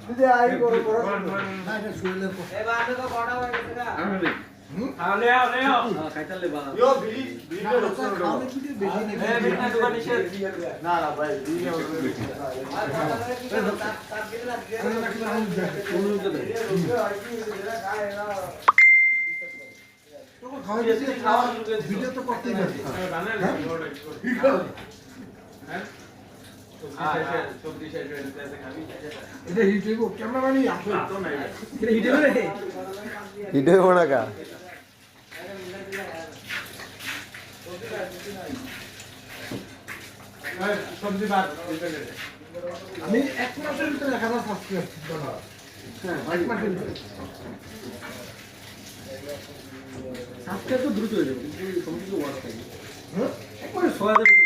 দিদি আই বড় বড় না এটা শুইলে এ বাদে তো বড় হয়ে গেছে না আলে আলে খাইতালে বা ইয়ো বিড়ি বিড়ি রক্ত খাওয়া কি বেশি নেই এ বিড়ি দোকান নিষেধ না না ভাই বিড়ি বেশি আর তার দিলে না তো খাওয়া দিতে খাওয়া ভিডিও তো করতেই পারছি জানেন হ্যাঁ এটা হিট হইব ক্যামেরাম্যানই আসো তো নাই এটা হিট হইব রে হিট হইব না কা সবজি বাদ আমি এক মাসের ভিতরে 1000 সাবস্ক্রাইব করব হ্যাঁ এক মাসের ভিতরে সাবস্ক্রাইব তো দ্রুত হয়ে যাবে কিন্তু সমস্যা তো বড় থাকে হ্যাঁ একবারে 6000